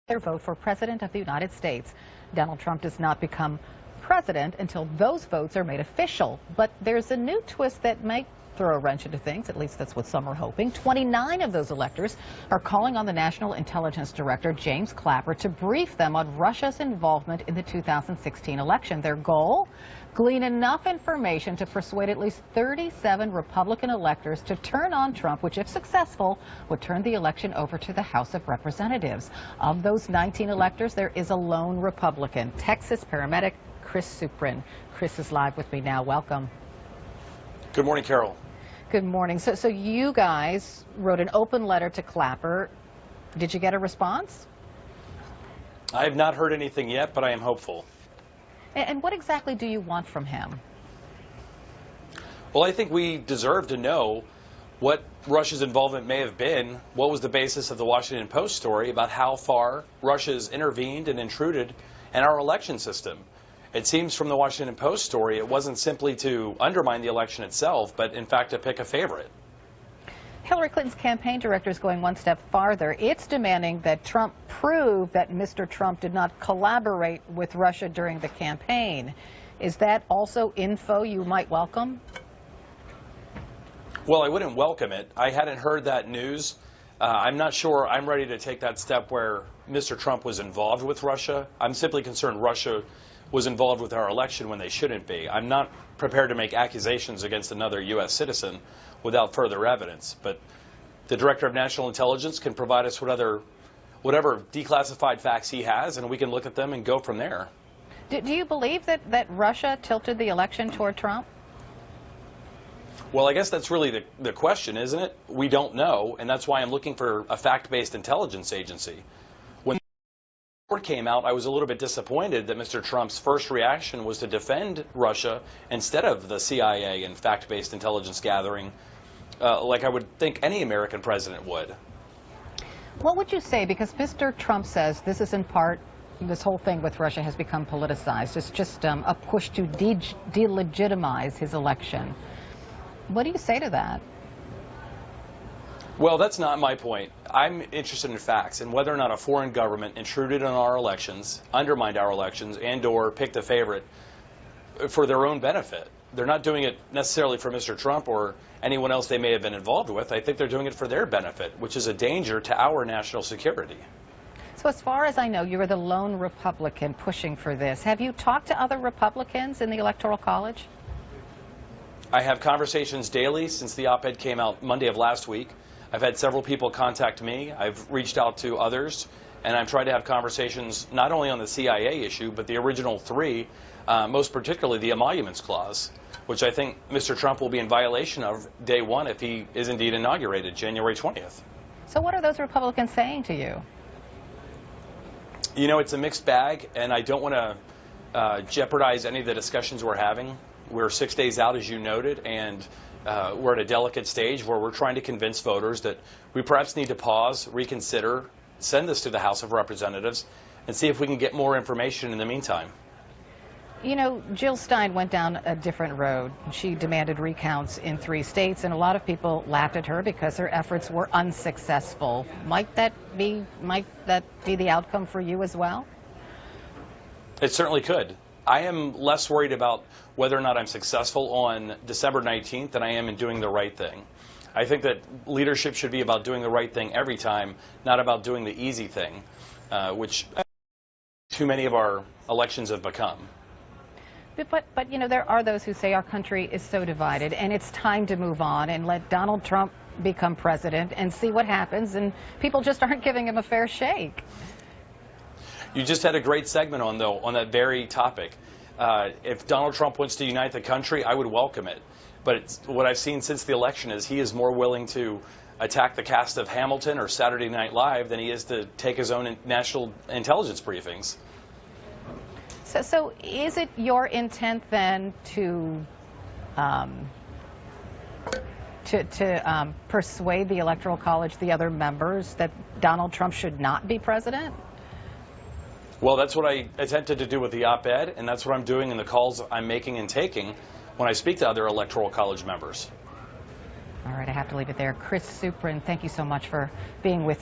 Their vote for President of the United States. Donald Trump does not become president until those votes are made official. But there's a new twist that might throw a wrench into things. At least that's what some are hoping. 29 of those electors are calling on the National Intelligence Director, James Clapper, to brief them on Russia's involvement in the 2016 election. Their goal? Glean enough information to persuade at least 37 Republican electors to turn on Trump, which, if successful, would turn the election over to the House of Representatives. Of those 19 electors, there is a lone Republican, Texas paramedic Chris Suprun. Chris is live with me now. Welcome. Good morning, Carol. Good morning. So you guys wrote an open letter to Clapper. Did you get a response? I have not heard anything yet, but I am hopeful. And what exactly do you want from him? Well, I think we deserve to know what Russia's involvement may have been, what was the basis of the Washington Post story about how far Russia's intervened and intruded in our election system. It seems from the Washington Post story it wasn't simply to undermine the election itself, but in fact to pick a favorite. Hillary Clinton's campaign director is going one step farther. It's demanding that Trump prove that Mr. Trump did not collaborate with Russia during the campaign. Is that also info you might welcome? Well, I wouldn't welcome it. I hadn't heard that news. I'm not sure I'm ready to take that step where Mr. Trump was involved with Russia. I'm simply concerned Russia was involved with our election when they shouldn't be. I'm not prepared to make accusations against another U.S. citizen without further evidence. But the Director of National Intelligence can provide us with whatever declassified facts he has, and we can look at them and go from there. Do you believe that Russia tilted the election toward Trump? Well, I guess that's really the question, isn't it? We don't know, and that's why I'm looking for a fact-based intelligence agency. When the report came out, I was a little bit disappointed that Mr. Trump's first reaction was to defend Russia instead of the CIA and fact-based intelligence gathering, like I would think any American president would. What would you say? Because Mr. Trump says this is in part, this whole thing with Russia has become politicized. It's just a push to delegitimize his election. What do you say to that? Well, that's not my point. I'm interested in facts and whether or not a foreign government intruded on our elections, undermined our elections, and/or picked a favorite for their own benefit. They're not doing it necessarily for Mr. Trump or anyone else they may have been involved with. I think they're doing it for their benefit, which is a danger to our national security. So as far as I know, you are the lone Republican pushing for this. Have you talked to other Republicans in the Electoral College? I have conversations daily since the op-ed came out Monday of last week. I've had several people contact me. I've reached out to others, and I'm trying to have conversations not only on the CIA issue, but the original three, most particularly the emoluments clause, which I think Mr. Trump will be in violation of day one if he is indeed inaugurated January 20th. So what are those Republicans saying to you? You know, it's a mixed bag, and I don't want to jeopardize any of the discussions we're having. We're 6 days out, as you noted, and we're at a delicate stage where we're trying to convince voters that we perhaps need to pause, reconsider, send this to the House of Representatives, and see if we can get more information in the meantime. You know, Jill Stein went down a different road. She demanded recounts in 3 states, and a lot of people laughed at her because her efforts were unsuccessful. Might that be the outcome for you as well? It certainly could. I am less worried about whether or not I'm successful on December 19th than I am in doing the right thing. I think that leadership should be about doing the right thing every time, not about doing the easy thing, which too many of our elections have become. But you know, there are those who say our country is so divided and it's time to move on and let Donald Trump become president and see what happens, and people just aren't giving him a fair shake. You just had a great segment on that very topic. If Donald Trump wants to unite the country, I would welcome it. But what I've seen since the election is he is more willing to attack the cast of Hamilton or Saturday Night Live than he is to take his own national intelligence briefings. So is it your intent then to persuade the Electoral College, the other members, that Donald Trump should not be president? Well, that's what I attempted to do with the op-ed, and that's what I'm doing in the calls I'm making and taking when I speak to other Electoral College members. All right, I have to leave it there. Chris Suprun, thank you so much for being with me.